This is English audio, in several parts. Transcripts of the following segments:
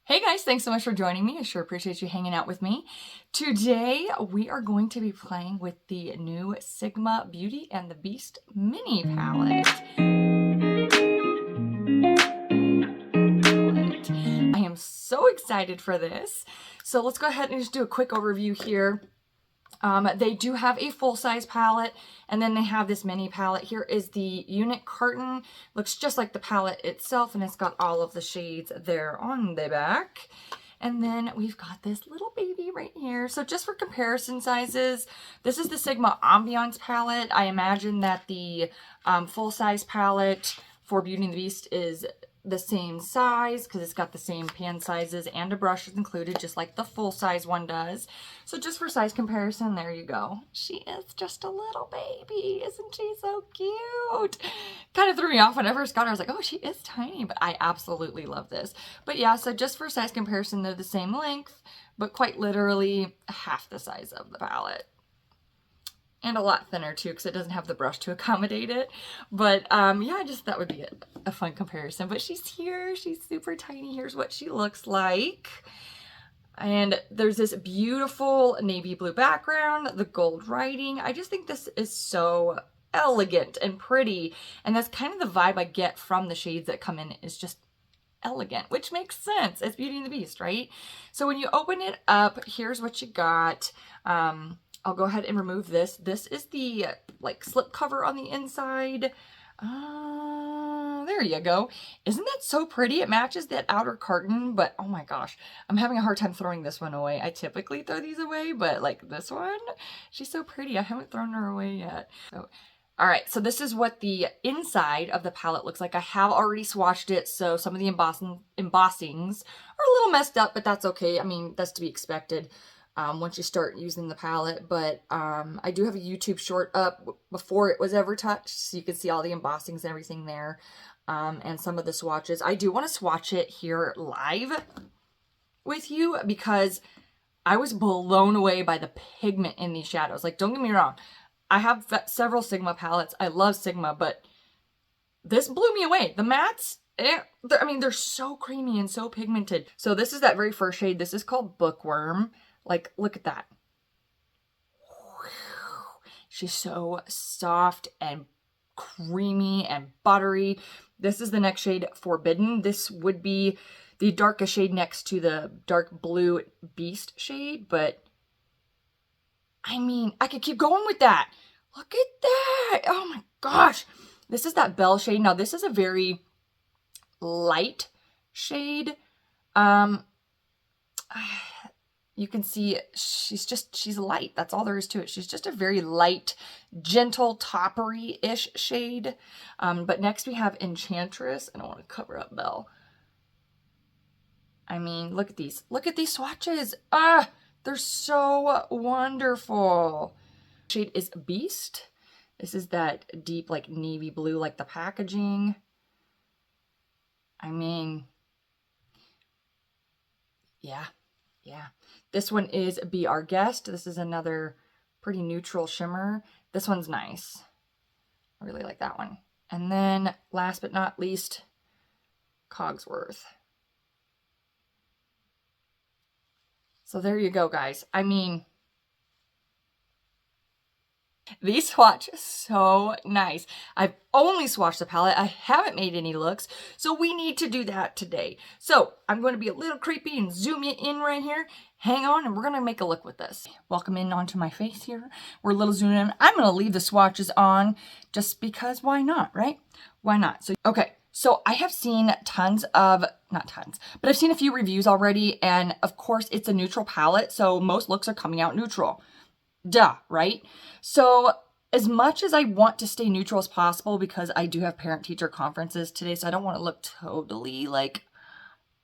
Hey guys, thanks so much for joining me. I sure appreciate you hanging out with me. Today we are going to be playing with the new Sigma Beauty and the Beast mini palette. I am so excited for this. So let's go ahead and just do a quick overview here. They do have a full-size palette, and then they have this mini palette. Here is the unit carton. Looks just like the palette itself, and it's got all of the shades there on the back. And then we've got this little baby right here. So just for comparison sizes, this is the Sigma Ambiance palette. I imagine that the full-size palette for Beauty and the Beast is the same size because it's got the same pan sizes and a brush is included, just like the full-size one does. So just for size comparison, there you go. She is just a little baby. Isn't she so cute? Kind of threw me off when I first got her. I was like, oh, she is tiny, but I absolutely love this. But yeah, so just for size comparison, they're the same length, but quite literally half the size of the palette. And a lot thinner too, because it doesn't have the brush to accommodate it. But yeah, just that would be a fun comparison. But she's here, she's super tiny. Here's what she looks like. And there's this beautiful navy blue background, the gold writing. I just think this is so elegant and pretty. And that's kind of the vibe I get from the shades that come in, is just elegant, which makes sense. It's Beauty and the Beast, right? So when you open it up, here's what you got. I'll go ahead and remove this. This is the like slip cover on the inside. There you go. Isn't that so pretty? It matches that outer carton, but oh my gosh, I'm having a hard time throwing this one away. I typically throw these away, but like this one, she's so pretty. I haven't thrown her away yet. So, all right, so this is what the inside of the palette looks like. I have already swatched it, so some of the embossings are a little messed up, but that's okay. I mean, that's to be expected once you start using the palette. But I do have a YouTube short up before it was ever touched, so you can see all the embossings and everything there, and some of the swatches. I do want to swatch it here live with you because I was blown away by the pigment in these shadows. Like, don't get me wrong, I have several Sigma palettes. I love Sigma, but this blew me away. The mattes, I mean, they're so creamy and so pigmented. So this is that very first shade. This is called Bookworm. Like, look at that. She's so soft and creamy and buttery. This is the next shade, Forbidden. This would be the darkest shade next to the dark blue Beast shade, but I mean, I could keep going with that. Look at that. Oh my gosh. This is that Belle shade. Now, this is a very light shade. You can see she's light. That's all there is to it. She's just a very light, gentle, toppery-ish shade. But next we have Enchantress. I don't want to cover up Belle. I mean, look at these. Look at these swatches. They're so wonderful. Shade is Beast. This is that deep, like, navy blue, like the packaging. I mean, yeah. This one is Be Our Guest. This is another pretty neutral shimmer. This one's nice. I really like that one. And then last but not least, Cogsworth. So there you go, guys. I mean, these swatch so nice. I've only swatched the palette. I haven't made any looks, so we need to do that today. So I'm going to be a little creepy and zoom you in right here. Hang on, and we're going to make a look with this. Welcome in onto my face here. We're a little zoomed in. I'm going to leave the swatches on just because why not, right? Why not? So, okay. So I have seen not tons, but I've seen a few reviews already, and of course it's a neutral palette, so most looks are coming out neutral. Duh, right? So as much as I want to stay neutral as possible, because I do have parent-teacher conferences today, so I don't want to look totally like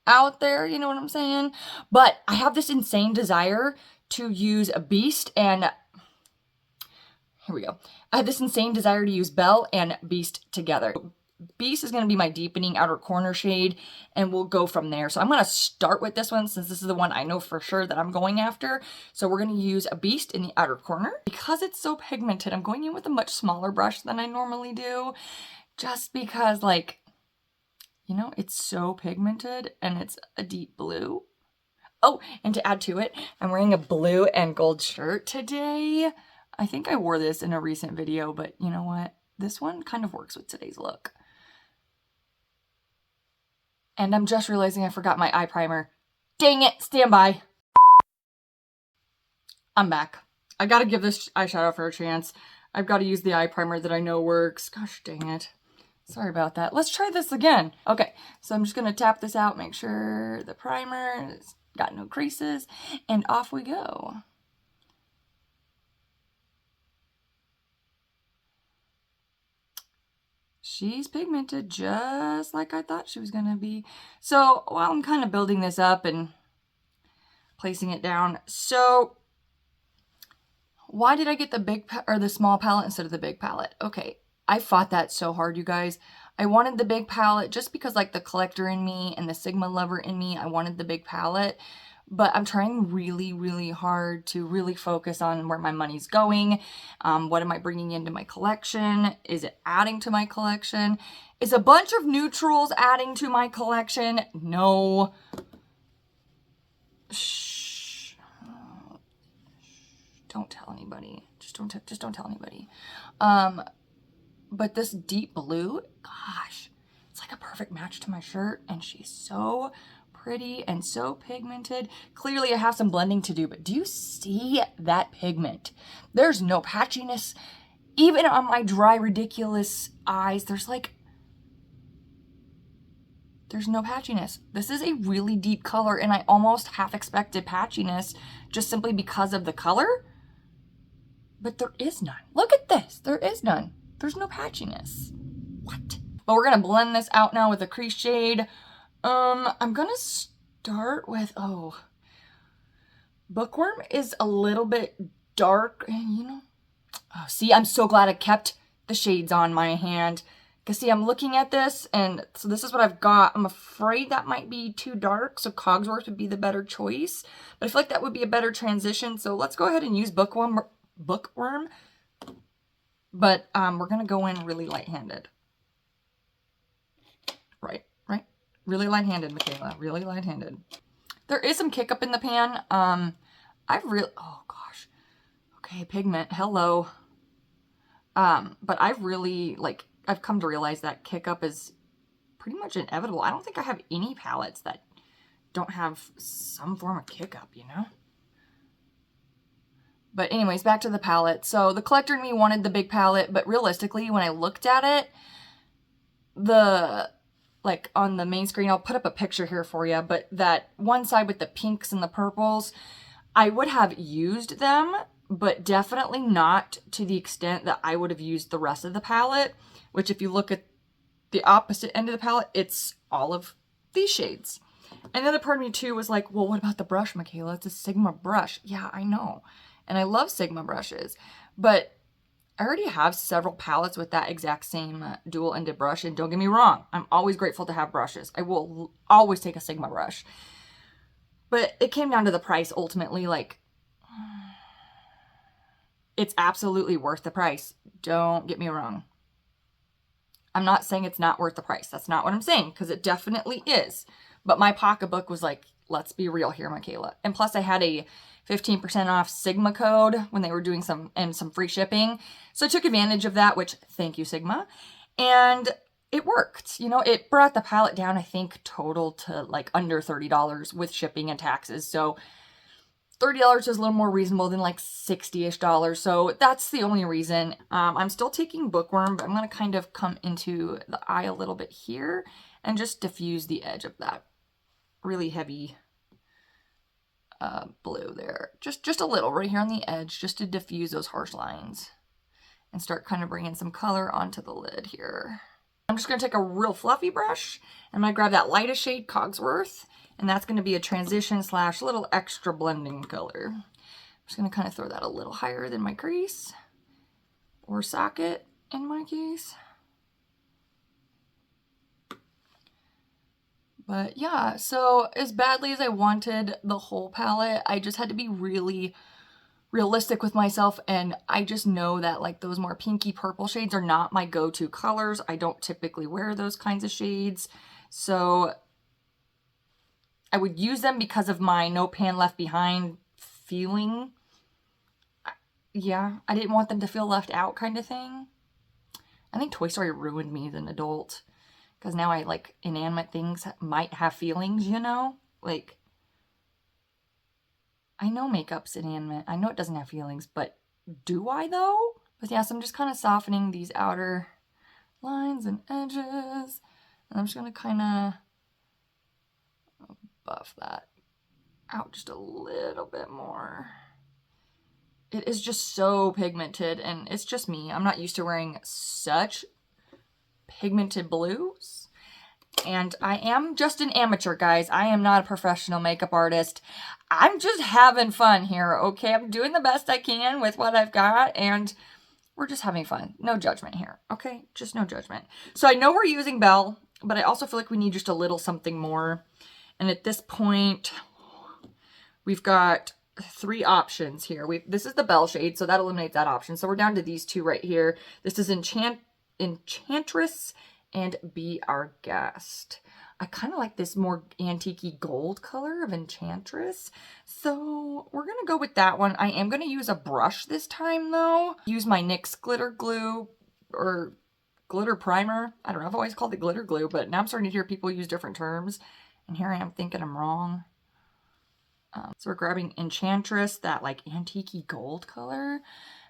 out there, you know what I'm saying? But I have this insane desire to use a Beast and here we go. I have this insane desire to use Belle and Beast together. Beast is going to be my deepening outer corner shade, and we'll go from there. So I'm going to start with this one since this is the one I know for sure that I'm going after. So we're going to use a Beast in the outer corner. Because it's so pigmented, I'm going in with a much smaller brush than I normally do, just because, like, You know, it's so pigmented and it's a deep blue. Oh, and to add to it, I'm wearing a blue and gold shirt today. I think I wore this in a recent video, but you know what? This one kind of works with today's look. And I'm just realizing I forgot my eye primer. Dang it, stand by. I'm back. I gotta give this eyeshadow for a chance. I've got to use the eye primer that I know works. Gosh dang it. Sorry about that. Let's try this again. Okay, so I'm just gonna tap this out, make sure the primer has got no creases, and off we go. She's pigmented just like I thought she was gonna be. So while I'm kind of building this up and placing it down, so why did I get the big or the small palette instead of the big palette? Okay, I fought that so hard, you guys. I wanted the big palette just because, like, the collector in me and the Sigma lover in me, I wanted the big palette. But I'm trying really, really hard to really focus on where my money's going. What am I bringing into my collection? Is it adding to my collection? Is a bunch of neutrals adding to my collection? No. Shh. Don't tell anybody. Just don't tell anybody. But this deep blue, gosh, it's like a perfect match to my shirt, and she's so pretty and so pigmented. Clearly I have some blending to do, but do you see that pigment? There's no patchiness. Even on my dry, ridiculous eyes, there's no patchiness. This is a really deep color, and I almost half expected patchiness just simply because of the color, but there is none. Look at this. There is none. There's no patchiness. What? But we're gonna blend this out now with a crease shade. I'm gonna start with, Bookworm is a little bit dark, and you know, see, I'm so glad I kept the shades on my hand. Because see, I'm looking at this, and so this is what I've got. I'm afraid that might be too dark, so Cogsworth would be the better choice. But I feel like that would be a better transition, so let's go ahead and use Bookworm. But we're gonna go in really light-handed. Right. Really light-handed, Michaela. Really light-handed. There is some kick up in the pan. oh gosh. Okay, pigment. Hello. But I've really, I've come to realize that kick up is pretty much inevitable. I don't think I have any palettes that don't have some form of kick up, you know? But anyways, back to the palette. So the collector in me wanted the big palette, but realistically, when I looked at it, on the main screen, I'll put up a picture here for you, but that one side with the pinks and the purples, I would have used them, but definitely not to the extent that I would have used the rest of the palette, which if you look at the opposite end of the palette, it's all of these shades. And the other part of me too was like, well, what about the brush, Michaela? It's a Sigma brush. Yeah, I know. And I love Sigma brushes, but I already have several palettes with that exact same dual-ended brush, and don't get me wrong, I'm always grateful to have brushes. I will always take a Sigma brush. But it came down to the price ultimately. It's absolutely worth the price. Don't get me wrong. I'm not saying it's not worth the price. That's not what I'm saying, because it definitely is. But my pocketbook was like, let's be real here, Michaela. And plus I had a 15% off Sigma code when they were doing some free shipping. So I took advantage of that, which thank you, Sigma. And it worked. You know, it brought the palette down, I think, total to under $30 with shipping and taxes. So $30 is a little more reasonable than $60-ish. So that's the only reason. I'm still taking Bookworm, but I'm going to kind of come into the eye a little bit here and just diffuse the edge of that really heavy blue there. Just a little right here on the edge, just to diffuse those harsh lines and start kind of bringing some color onto the lid here. I'm just going to take a real fluffy brush. I'm going to grab that lightest shade, Cogsworth, and that's going to be a transition / little extra blending color. I'm just going to kind of throw that a little higher than my crease or socket in my case. But yeah, so as badly as I wanted the whole palette, I just had to be really realistic with myself, and I just know that those more pinky purple shades are not my go-to colors. I don't typically wear those kinds of shades. So I would use them because of my no pan left behind feeling. Yeah, I didn't want them to feel left out kind of thing. I think Toy Story ruined me as an adult. Because now I like inanimate things might have feelings, you know? Like, I know makeup's inanimate. I know it doesn't have feelings, but do I though? But yeah, so I'm just kind of softening these outer lines and edges. And I'm just going to kind of buff that out just a little bit more. It is just so pigmented, and it's just me. I'm not used to wearing such pigmented blues. And I am just an amateur, guys. I am not a professional makeup artist. I'm just having fun here, okay? I'm doing the best I can with what I've got, and we're just having fun. No judgment here, okay? Just no judgment. So I know we're using Belle, but I also feel like we need just a little something more. And at this point, we've got 3 options here. This is the Belle shade, so that eliminates that option. So we're down to these 2 right here. This is Enchantress and Be Our Guest. I kind of like this more antique-y gold color of Enchantress. So we're going to go with that one. I am going to use a brush this time though. Use my NYX glitter glue or glitter primer. I don't know, I've always called it glitter glue, but now I'm starting to hear people use different terms. And here I am thinking I'm wrong. So we're grabbing Enchantress, that like antique-y gold color.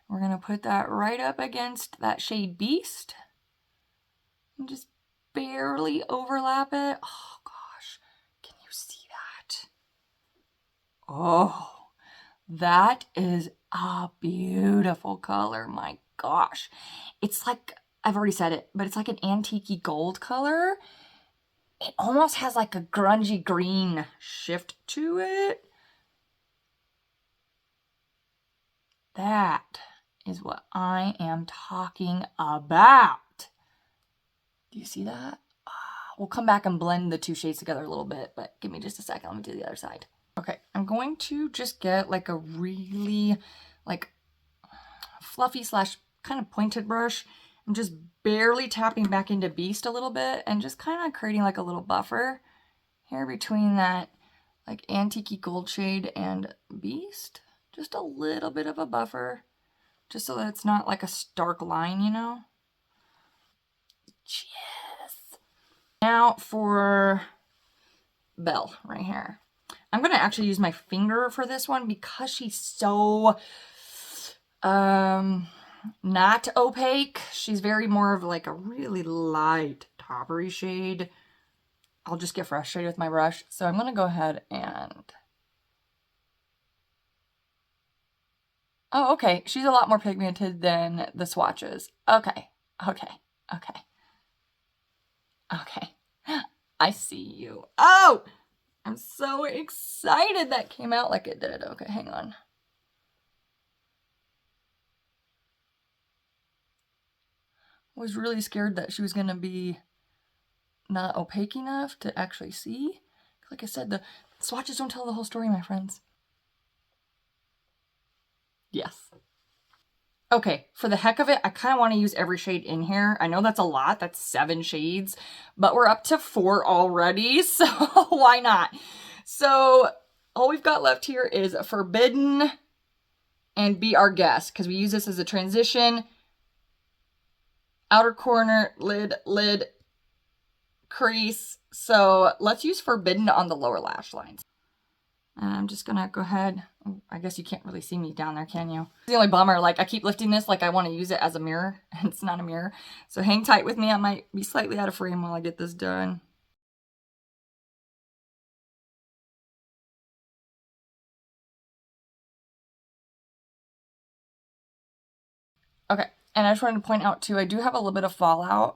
We're going to put that right up against that shade Beast. And just barely overlap it. Oh gosh, can you see that? Oh, that is a beautiful color. My gosh. It's like, I've already said it, but it's like an antique-y gold color. It almost has like a grungy green shift to it. That is what I am talking about. Do you see that? We'll come back and blend the 2 shades together a little bit, but give me just a second. Let me do the other side. Okay, I'm going to just get like a really like fluffy slash kind of pointed brush. I'm just barely tapping back into Beast a little bit and just kind of creating like a little buffer here between that like antique-y gold shade and Beast. Just a little bit of a buffer, just so that it's not like a stark line, you know? Yes. Now for Belle right here. I'm going to actually use my finger for this one because she's so not opaque. She's very more of like a really light toppery shade. I'll just get frustrated with my brush. So I'm going to go ahead and... Oh, okay. She's a lot more pigmented than the swatches. Okay. Okay. Okay. Okay. I see you. Oh! I'm so excited that came out like it did. Okay, hang on. I was really scared that she was going to be not opaque enough to actually see. Like I said, the swatches don't tell the whole story, my friends. Yes. Okay, for the heck of it, I kind of want to use every shade in here. I know that's a lot. That's 7 shades, but we're up to 4 already, so why not? So all we've got left here is Forbidden and Be Our Guest, because we use this as a transition. Outer corner, lid, crease. So let's use Forbidden on the lower lash lines. And I'm just gonna go ahead. I guess you can't really see me down there, can you? It's the only bummer, like I keep lifting this like I want to use it as a mirror, and it's not a mirror. So hang tight with me. I might be slightly out of frame while I get this done. Okay, and I just wanted to point out too, I do have a little bit of fallout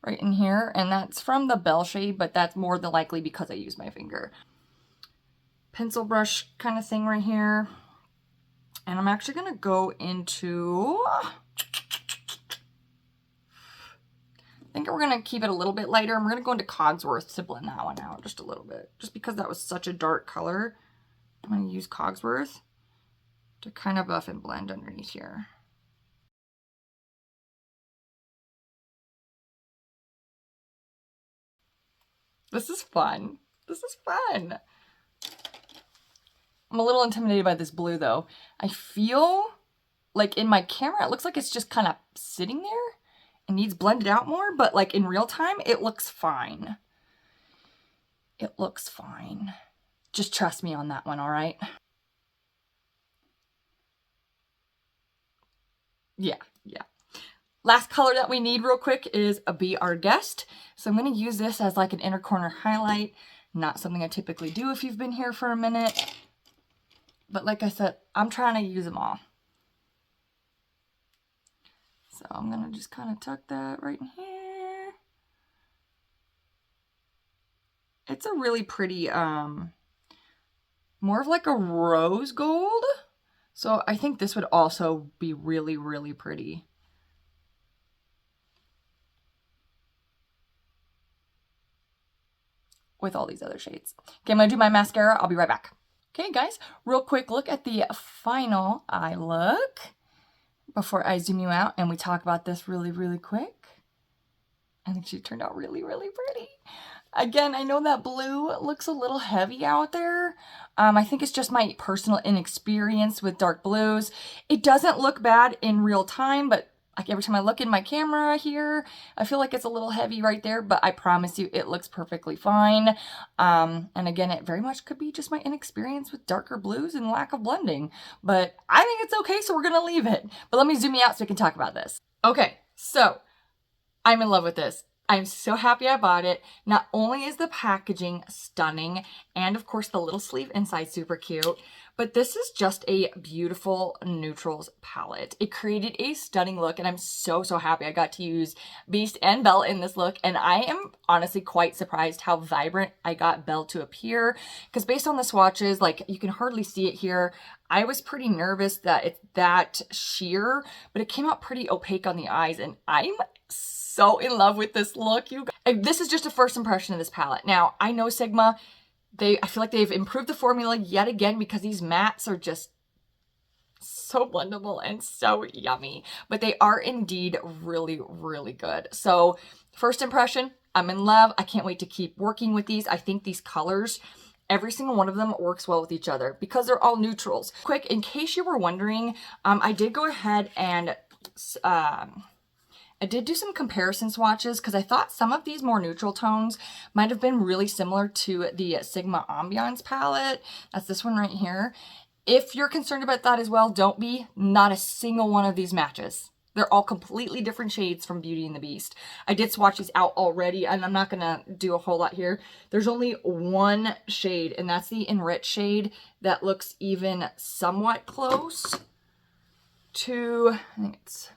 right in here, and that's from the Belle shade, but that's more than likely because I use my finger. Pencil brush kind of thing right here. And I'm actually going to go into, I think we're going to keep it a little bit lighter. I'm going to go into Cogsworth to blend that one out just a little bit. Just because that was such a dark color, I'm going to use Cogsworth to kind of buff and blend underneath here. This is fun. This is fun. I'm a little intimidated by this blue though. I feel like in my camera, it looks like it's just kind of sitting there and needs blended out more, but like in real time, it looks fine. It looks fine. Just trust me on that one, all right? Yeah. Last color that we need real quick is a Be Our Guest. So I'm going to use this as like an inner corner highlight. Not something I typically do if you've been here for a minute. But like I said, I'm trying to use them all. So I'm going to just kind of tuck that right in here. It's a really pretty, more of like a rose gold. So I think this would also be really, really pretty. With all these other shades. Okay, I'm gonna do my mascara. I'll be right back. Okay, guys, real quick look at the final eye look before I zoom you out and we talk about this really, really quick. I think she turned out really, really pretty. Again, I know that blue looks a little heavy out there. I think it's just my personal inexperience with dark blues. It doesn't look bad in real time, but like every time I look in my camera here, I feel like it's a little heavy right there, but I promise you it looks perfectly fine. And again, it very much could be just my inexperience with darker blues and lack of blending, but I think it's okay, so we're gonna leave it. But let me zoom you out so we can talk about this. Okay, so I'm in love with this. I'm so happy I bought it. Not only is the packaging stunning, and of course the little sleeve inside super cute, but this is just a beautiful neutrals palette. It created a stunning look, and I'm so happy I got to use Beast and Belle in this look, and I am honestly quite surprised how vibrant I got Belle to appear, because based on the swatches, like you can hardly see it here. I was pretty nervous that it's that sheer, but it came out pretty opaque on the eyes, and I'm so in love with this look, you guys. This is just a first impression of this palette. Now, I know Sigma, I feel like they've improved the formula yet again because these mattes are just so blendable and so yummy. But they are indeed really, really good. So, first impression, I'm in love. I can't wait to keep working with these. I think these colors, every single one of them works well with each other because they're all neutrals. Quick, in case you were wondering, I did go ahead and I did do some comparison swatches because I thought some of these more neutral tones might have been really similar to the Sigma Ambiance palette. That's this one right here. If you're concerned about that as well, don't be. Not a single one of these matches. They're all completely different shades from Beauty and the Beast. I did swatch these out already, and I'm not going to do a whole lot here. There's only one shade, and that's the Enrich shade that looks even somewhat close to, I think it's,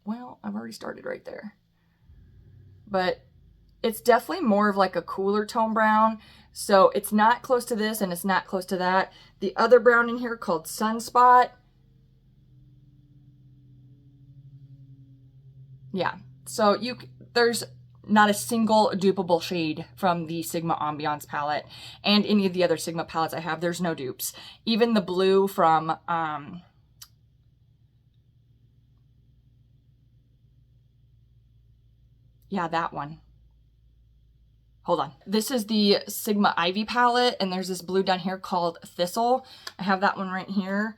well, I've already started right there. But it's definitely more of like a cooler tone brown. So it's not close to this and it's not close to that. The other brown in here called Sunspot. Yeah, so there's not a single dupeable shade from the Sigma Ambiance palette and any of the other Sigma palettes I have. There's no dupes. Even the blue from yeah, that one. Hold on. This is the Sigma Ivy palette, and there's this blue down here called Thistle. I have that one right here.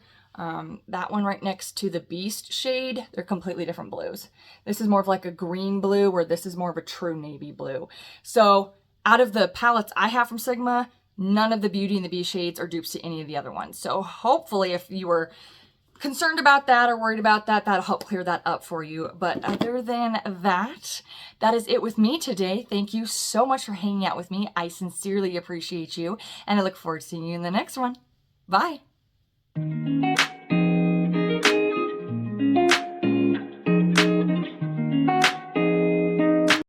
That one right next to the Beast shade. They're completely different blues. This is more of like a green blue, where this is more of a true navy blue. So out of the palettes I have from Sigma, none of the Beauty and the Beast shades are dupes to any of the other ones. So hopefully if you were concerned about that or worried about that, that'll help clear that up for you. But other than that, that is it with me today. Thank you so much for hanging out with me. I sincerely appreciate you, and I look forward to seeing you in the next one. Bye.